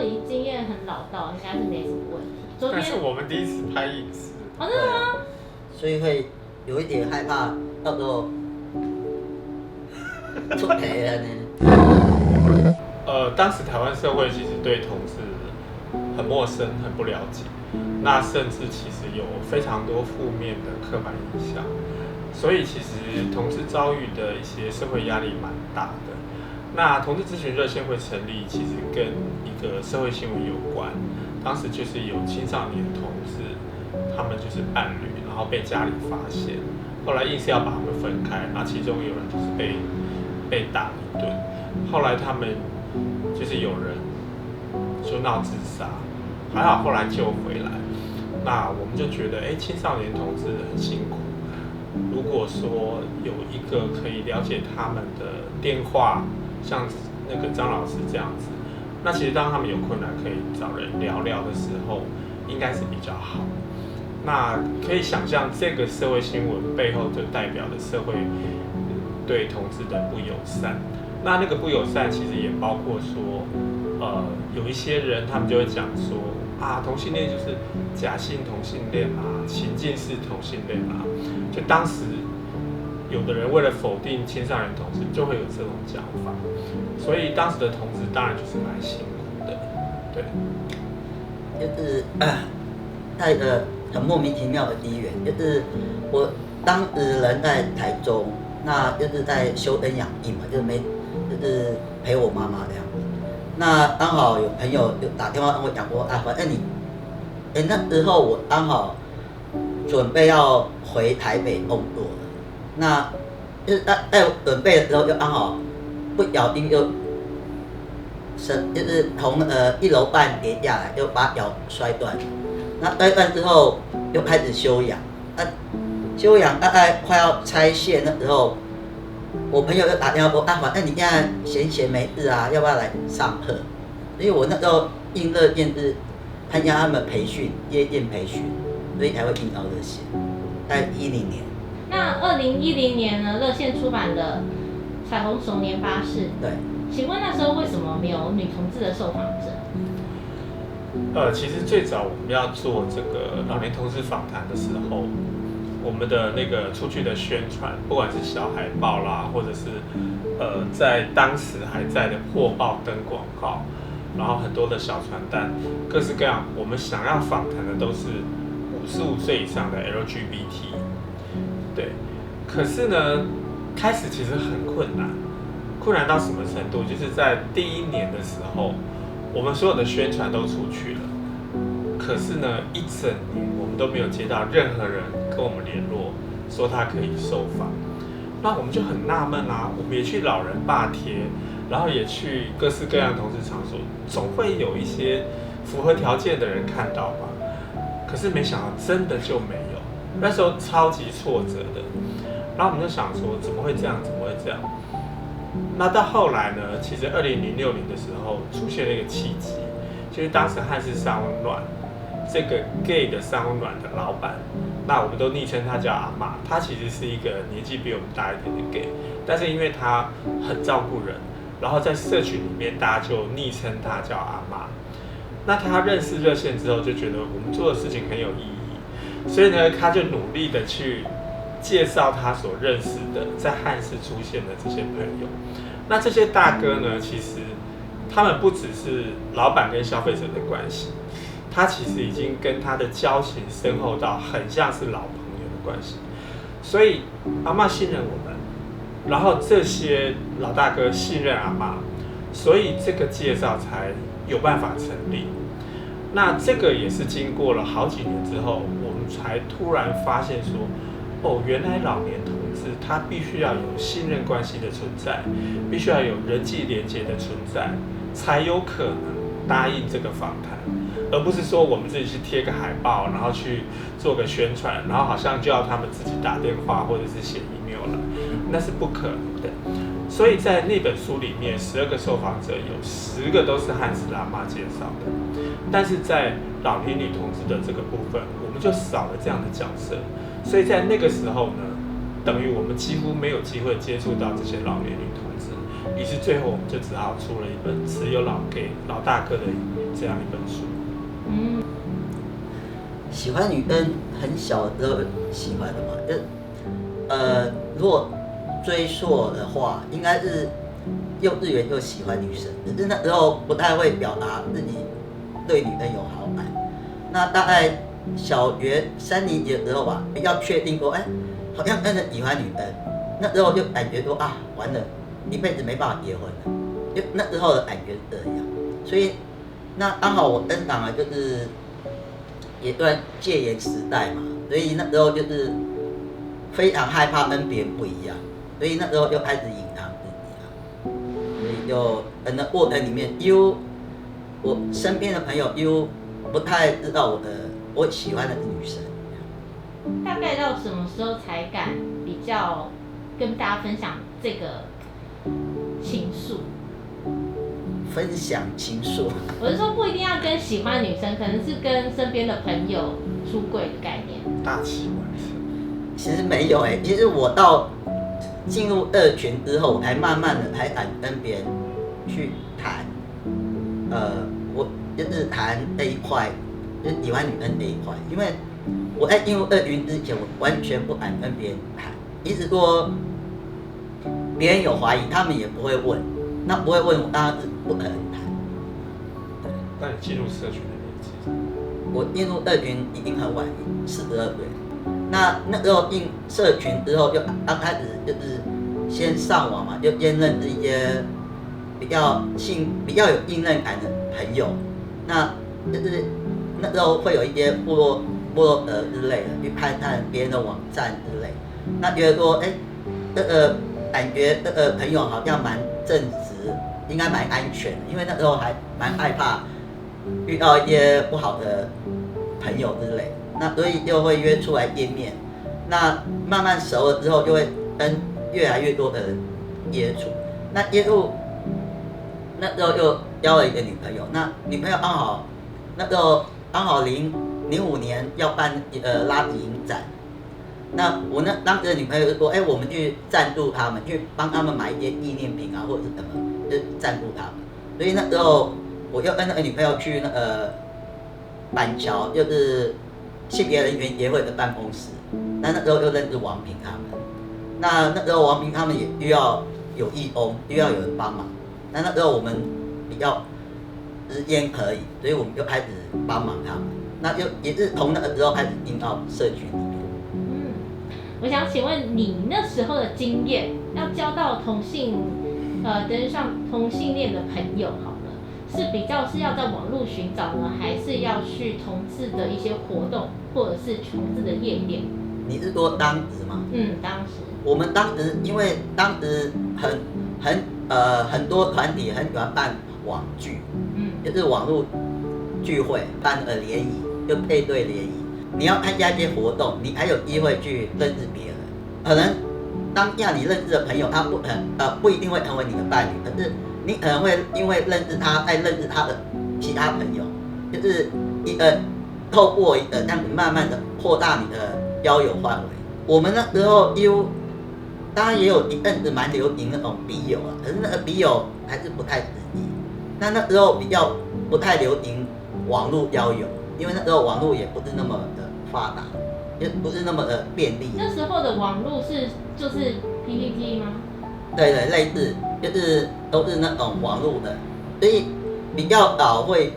已经经验很老道，应该是没什么问题。但是我们第一次拍影视，真的吗？所以会有一点害怕，到时候出赔了呢。当时台湾社会其实对同志很陌生、很不了解，那甚至其实有非常多负面的刻板印象，所以其实同志遭遇的一些社会压力蛮大的。那同志咨询热线会成立，其实跟一个社会新闻有关。当时就是有青少年同志，他们就是伴侣，然后被家里发现，后来硬是要把他们分开，然后其中有人就是被打一顿，后来他们就是有人就闹自杀，还好后来救回来。那我们就觉得，青少年同志很辛苦。如果说有一个可以了解他们的电话，像那个张老师这样子，那其实当他们有困难可以找人聊聊的时候，应该是比较好。那可以想象，这个社会新闻背后就代表的社会对同志的不友善。那个不友善其实也包括说，有一些人他们就会讲说啊，同性恋就是假性同性恋啊，情境式同性恋啊。就当时有的人为了否定青少年同志，就会有这种讲法，所以当时的同志当然就是蛮辛苦的，对。就是他有一个很莫名其妙的机缘，就是我当时人在台中，那就是在休恩养病嘛，就是陪我妈妈这样。那刚好有朋友就打电话跟我讲说啊，反正那时候我刚好准备要回台北工作了，那就是在准备的时候就刚好不小心就是从1楼半跌下来，就把脚摔断。那摔断之后又开始休养，休养大概快要拆线的时候，我朋友就打电话说啊，反正你现在闲没事啊，要不要来上课？因为我那时候应热线是参加他们培训，夜店培训，所以才会应到热线。在10年。那2010年呢，热线出版的《彩虹熊年巴士》。对。请问那时候为什么没有女同志的受访者？其实最早我们要做这个老年同志访谈的时候，我们的那个出去的宣传，不管是小海报啦，或者是在当时还在的破报登广告，然后很多的小传单，各式各样，我们想要访谈的都是55岁以上的 LGBT。对，可是呢，开始其实很困难到什么程度？就是在第1年的时候，我们所有的宣传都出去了，可是呢，1整年我们都没有接到任何人跟我们联络，说他可以受访。那我们就很纳闷啦，我们也去老人霸贴，然后也去各式各样的同志场所，总会有一些符合条件的人看到吧？可是没想到真的就没有，那时候超级挫折的。然后我们就想说，怎么会这样？那到后来呢？其实2006年的时候出现了一个契机，就是当时汉室三温暖这个 gay 的三温暖的老板，那我们都昵称他叫阿嬷，他其实是一个年纪比我们大一点的 gay， 但是因为他很照顾人，然后在社群里面大家就昵称他叫阿嬷。那他认识热线之后，就觉得我们做的事情很有意义，所以呢，他就努力的去介绍他所认识的在汉室出现的这些朋友。那这些大哥呢，其实他们不只是老板跟消费者的关系，他其实已经跟他的交情深厚到很像是老朋友的关系。所以阿嬷信任我们，然后这些老大哥信任阿嬷，所以这个介绍才有办法成立。那这个也是经过了好几年之后，我们才突然发现说，哦，原来老年同志他必须要有信任关系的存在，必须要有人际连结的存在，才有可能答应这个访谈，而不是说我们自己去贴个海报，然后去做个宣传，然后好像就要他们自己打电话或者是写 email 了，那是不可能的。所以在那本书里面，12个受访者有10个都是汉室阿嬷介绍的，但是在老年女同志的这个部分，我们就少了这样的角色。所以在那个时候呢，等于我们几乎没有机会接触到这些老年女同志，于是最后我们就只好出了一本只有给老大哥的这样一本书。喜欢女生很小的时候喜欢的嘛，如果追溯的话，应该是幼稚园就喜欢女生，只是那时候不太会表达自己对女生有好感。那大概小学3年级的时候吧，比较确定说，好像真的喜欢女生。那时候就感觉说啊，完了，一辈子没办法结婚了。就那时候的感觉是这样。所以那刚好我登场了，就是也段戒严时代嘛，所以那时候就是非常害怕跟别人不一样，所以那时候就开始隐藏自己了。所以就那过程里面，我身边的朋友不太知道我喜欢的是女生。大概到什么时候才敢比较跟大家分享这个情愫？分享情愫，我是说不一定要跟喜欢的女生，可能是跟身边的朋友出柜的概念。大器晚成。其实没有其实我到进入2群之后，才慢慢的才敢跟别人去谈，我就是谈这一块，就是喜欢女生这一块，因为我在进入2群之前，我完全不敢跟别人谈，一直说别人有怀疑，他们也不会问，那不会问我当然是不可能谈。那你进入社群的年纪？我进入2群已经很晚，42岁。那时候进社群之后，就刚开始就是先上网嘛，就先认识一些比较有信任感的朋友。那就是那时候会有一些部落格之类的，去看看别人的网站之类。那觉得说，感觉朋友好像蛮正直，应该蛮安全的，因为那时候还蛮害怕遇到一些不好的朋友之类。那所以就会约出来见面，那慢慢熟了之后，就会跟越来越多的人接触。那接触，那时候就交了一个女朋友。那女朋友那时候刚好05年要办拉子影展。那我当时的女朋友就说，我们去赞助他们，去帮他们买一些纪念品啊，或者是什么，就赞助他们。所以那时候我就跟那个女朋友去板桥，就是性别人员协会的办公室。那时候又认识王平他们。那时候王平他们也需要有义工，需要有人帮忙。那时候我们比较时间可以，所以我们就开始帮忙他们。那就也是从那个时候开始进到社群里面。我想请问你那时候的经验，要交到等于像同性恋的朋友好了，是比较是要在网络寻找呢，还是要去同志的一些活动，或者是同志的夜店？你是说当时吗？当时。我们当时因为当时很多团体很喜欢办网聚，就是网络聚会办联谊，就配对联谊。你要参加一些活动，你还有机会去认识别人。可能当下你认识的朋友，他不一定会成为你的伴侣，可是你可能会因为认识他，再认识他的其他朋友，就是透过让你慢慢的扩大你的交友范围。我们那时候当然也有一阵子蛮流行那种笔友啊，可是那个笔友还是不太实际。那时候比较不太流行网络交友，因为那时候网络也不是那么的发达，也不是那么的便利。那时候的网络就是 PPT 吗？对，类似就是都是那种网络的，所以比较少会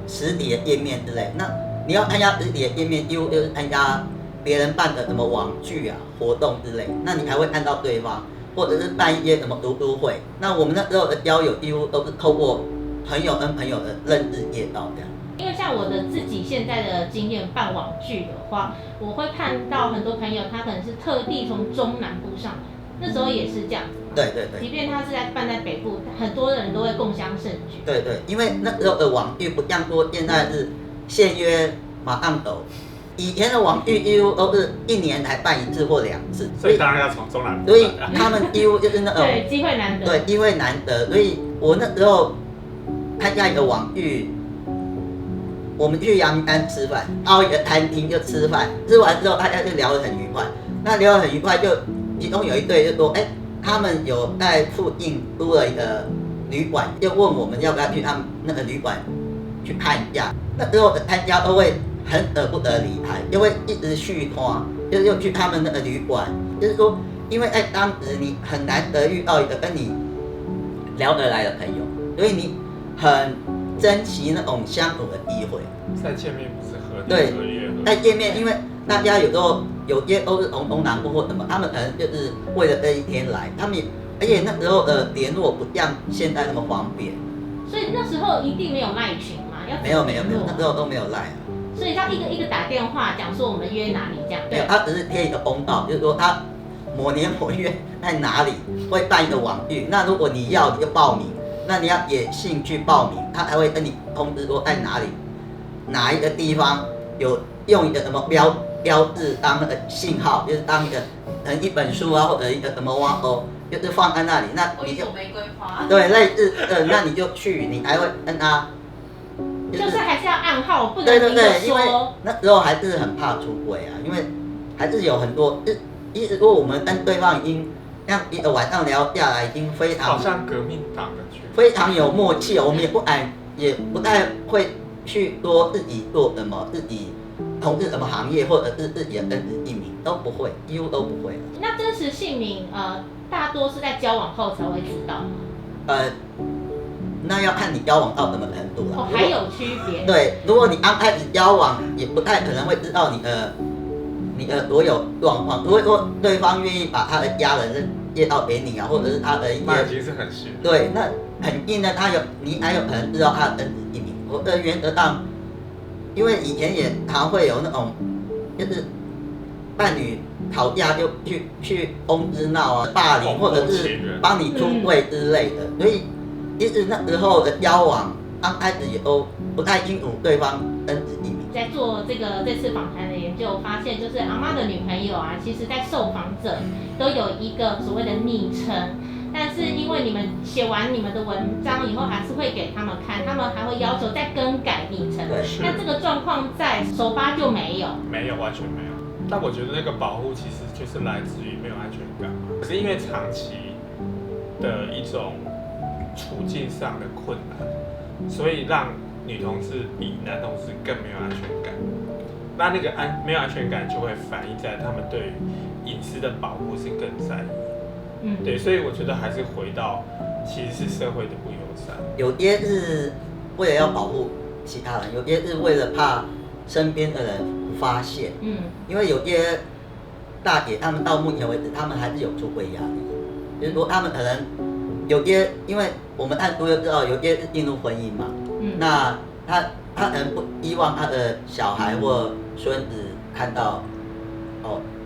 实体的页面之类。那你要参加实体的页面，几乎就是参加别人办的什么网聚啊活动之类，那你还会看到对方，或者是办一些什么读书会。那我们那时候的交友几乎都是透过朋友跟朋友的认识介绍这样。因为像我的自己现在的经验，办网聚的话，我会看到很多朋友他可能是特地从中南部上来，那时候也是这样子。对。即便他是办在北部，很多人都会共襄盛举。对，因为那时候的网聚不像说现在是现约马上走。以前的网聚几乎都是1年才办1次或2次，所以当然要从中南部。所以他们几乎就是那种对机会难得。对，机会难得。所以我那时候参加一个网聚，我们去阳明山吃饭，到一个餐厅就吃饭，吃完之后大家就聊得很愉快。那聊得很愉快，就其中有一对就说，他们有在附近租了一个旅馆，就问我们要不要去他们那个旅馆去看一下。那时候的摊家都会很舍不得离开，就会一直续花，就又去他们那个旅馆。就是说，因为在当时你很难得遇到一个跟你聊得来的朋友，所以你很珍惜那种相处的机会。再见面不是何年何月？再见面，因为大家有时候有些都是从东南部或什么，他们可能就是为了这一天来，他们也而且那时候的联络不像现在那么方便。所以那时候一定没有赖群嘛？要没有，那时候都没有赖啊。所以要一个一个打电话讲说我们约哪里这样。没有，他只是贴一个公告，就是说他某年某月在哪里会办一个网聚，那如果你要你就报名，那你要有兴趣报名，他还会跟你通知说在哪里哪一个地方有用一个什么标志当那个信号，就是当一个一本书啊或者一个什么挖沟，就是放在那里，那你就玫瑰花。对，类似那你就去，你还会跟他。就是还是要暗号，不能对，明因为说。那时候还是很怕出轨啊，因为还是有很多，意思说我们跟对方已经像一个晚上聊下来，已经非常好像革命党的剧，非常有默契，我们也不太会去说自己做什么，自己从事什么行业，或者是自己的真实姓名都不会，几乎都不会。那真实姓名大多是在交往后才会知道吗？那要看你交往到什么程度了。还有区别。对，如果你刚开始交往，也不太可能会知道你的所有状况。如果说对方愿意把他的家人介绍给你啊，或者是他的一些，那已经是很虚。对，那很硬的，你还有可能知道他的真实姓名。我的原则上，因为以前也常会有那种，就是伴侣吵架就去公司闹啊、霸凌，或者是帮你出柜之类的，所以。其实那时候的交往，刚开始也都不太清楚对方真实姓名。在做这次访谈的研究，发现就是阿嬷的女朋友啊，其实在受访者都有一个所谓的昵称，但是因为你们写完你们的文章以后，还是会给他们看，他们还会要求再更改昵称。那这个状况在手八就没有，没有，完全没有。但我觉得那个保护其实就是来自于没有安全感嘛，可是因为长期的一种处境上的困难，所以让女同志比男同志更没有安全感。那个没有安全感就会反映在他们对于隐私的保护是更在意。对，所以我觉得还是回到其实是社会的不友善。有些是为了要保护其他人，有些是为了怕身边的人发现。因为有些大姐他们到目前为止，他们还是有出柜压力，就是说他们可能。有些，因为我们按书就知道，有些是进入婚姻嘛，那他可能不希望他的小孩或孙子看到，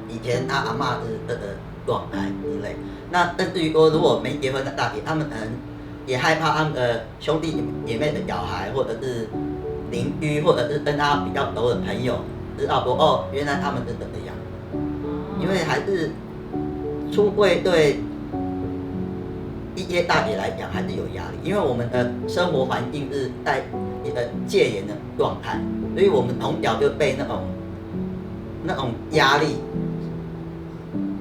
以前他阿嬷是这个状态之类。那甚至于说，如果没结婚的大姐，他们可能也害怕他们的兄弟姐妹的小孩，或者是邻居，或者是跟他比较熟的朋友，知道说原来他们是怎么样，因为还是出柜对。一些大姐来讲还是有压力，因为我们的生活环境是在一个戒严的状态，所以我们从小就被那种压力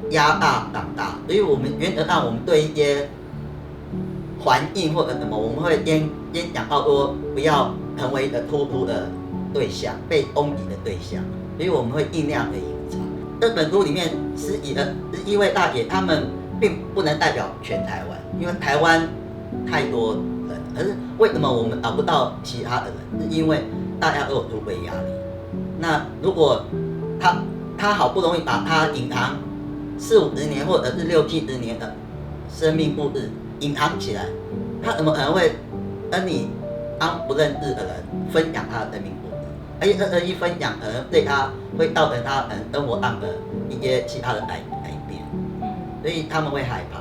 压大长大，所以我们原则上我们对一些环境或者什么，我们会先讲到说不要成为一个突出的对象，被攻击的对象，所以我们会尽量的隐藏。这本书里面11位大姐，她们并不能代表全台湾。因为台湾太多人，可是为什么我们找不到其他的人？是因为大家都有出柜压力。那如果他好不容易把他隐藏40-50年或者是60-70年的生命故事隐藏起来，他怎么可能会跟你当不认识的人分享他的生命故事？而且这一分享可能对他会造成他生活上的一些其他的改变，所以他们会害怕。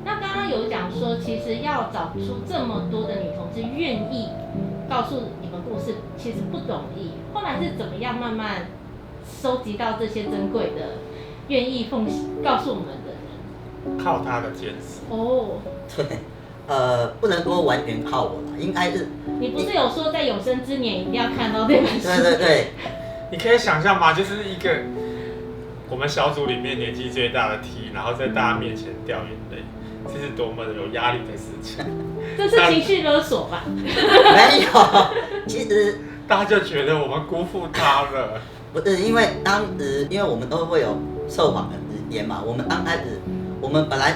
那刚刚有讲说，其实要找出这么多的女同志愿意告诉你们故事，其实不容易。后来是怎么样慢慢收集到这些珍贵的愿意告诉我们的人？靠他的坚持。对，不能说完全靠我啦，应该是。你不是有说在有生之年一定要看到这本书？对。你可以想象吗？就是一个我们小组里面年纪最大的 T， 然后在大家面前掉眼泪，这是多么的有压力的事情。这是情绪勒索吧？没有，其实大家就觉得我们辜负他了。不是，因为当时因为我们都会有受访的时间嘛，我们刚开始我们本来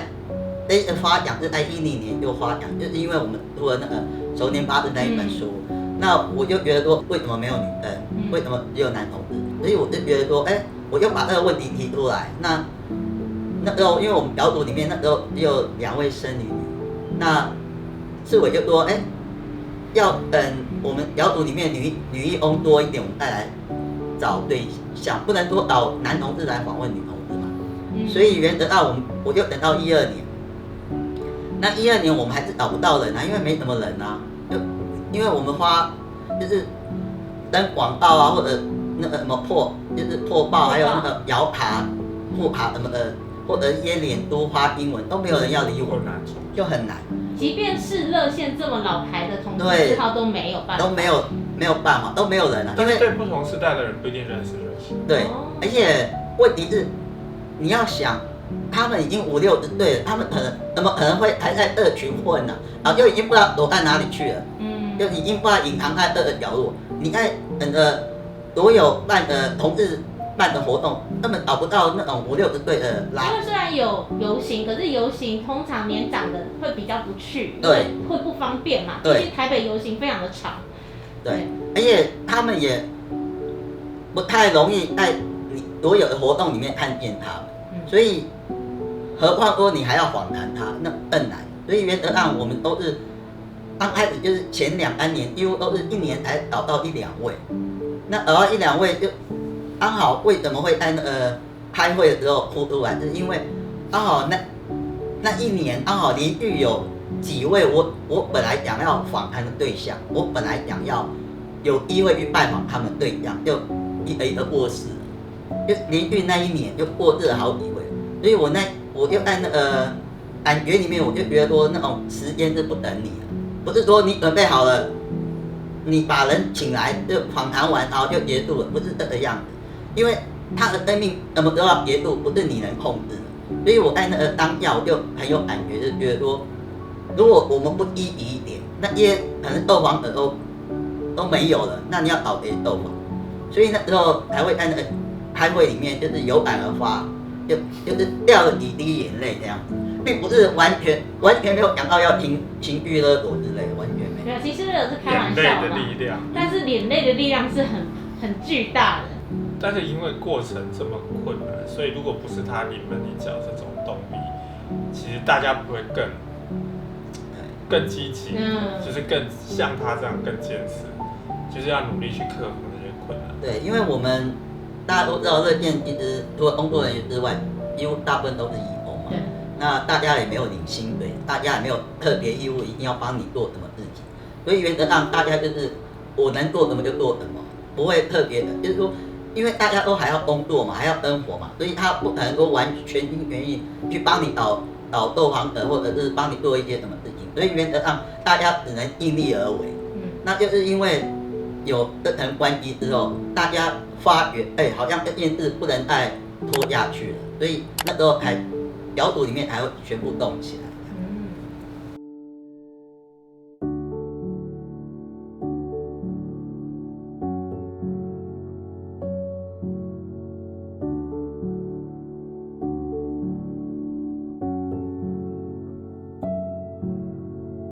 发奖是在2010年就发奖，就是因为我们读了那个《熟年八字》那一本书，那我就觉得说为什么没有女生，为什么只有男同志？所以我就觉得说，我就把这个问题提出来。那时候因为我们小组里面那时候只有2位生女，那志伟就说，要等我们小组里面女义翁多一点，我们再来找对象，不能说找男同志来访问女同志嘛。所以原则上我就等到2012年，那2012年我们还是找不到人啊，因为没什么人啊，因为我们就是登广告啊，或者那个什么破报，还有那个摇爬、互爬什么的，或者一些脸书发英文都没有人要理我，就很难。即便是热线这么老牌的同志字号都没有办法，都没有办法，都没有人啊。因为对不同时代的人不一定认识热线。对，而且问题是你要想，他们已经50、60岁了，他们可能会还在社群混呢，然后就已经不知道躲在哪里去了，就已经不知道隐藏在这个角落。你看所有办的同志办的活动，根本找不到那种50、60岁的拉。因为虽然有游行，可是游行通常年长的会比较不去，对，会不方便嘛。毕竟台北游行非常的长。对，而且他们也不太容易在你所有的活动里面看见他们，所以何况说你还要访谈他，那更难。所以原则上我们都是刚开始就是前2、3年，几乎都是1年才找到1、2位。那找到1、2位就刚好为什么会在开会的时候哭出来，就是因为刚好那1年刚好连续有几位我本来想要访谈的对象，我本来想要有机会去拜访他们对象，就一个过世了，就连续那1年就过世了好几位，所以我就在感觉里面我就觉得说那种时间是不等你的，不是说你准备好了，你把人请来就访谈完然后就结束了，不是这个样子，因为他的生命什么时候要结束，不是你能控制的。所以我在当下我就很有感觉，就觉得说，如果我们不积极一点，那些可能受访者都没有了，那你要找谁受访？所以那时候才会在开会里面就是有感而发，就是掉了几滴眼泪这样子，并不是完全没有想到要情绪勒索之类的，完全没有。没有，其实那个是开玩笑眼泪的力量，但是眼泪的力量是很巨大的。但是因为过程这么困难，所以如果不是他临门一脚这种动力，其实大家不会更积极，就是更像他这样更坚持，就是要努力去克服那些困难。对，因为我们大家都知道热线其实除了工作人员之外，几乎大部分都是义工嘛。那大家也没有领薪水，大家也没有特别义务一定要帮你做什么事情，所以原则上大家就是我能做什么就做什么，不会特别的，就是说。因为大家都还要工作嘛，还要生活嘛，所以他不可能说全心全意去帮你找受访者，或者是帮你做一些什么事情。所以原则上大家只能尽力而为。那就是因为有这层关系之后，大家发觉，好像这件事不能再拖下去了，所以那时候小组里面才会全部动起来。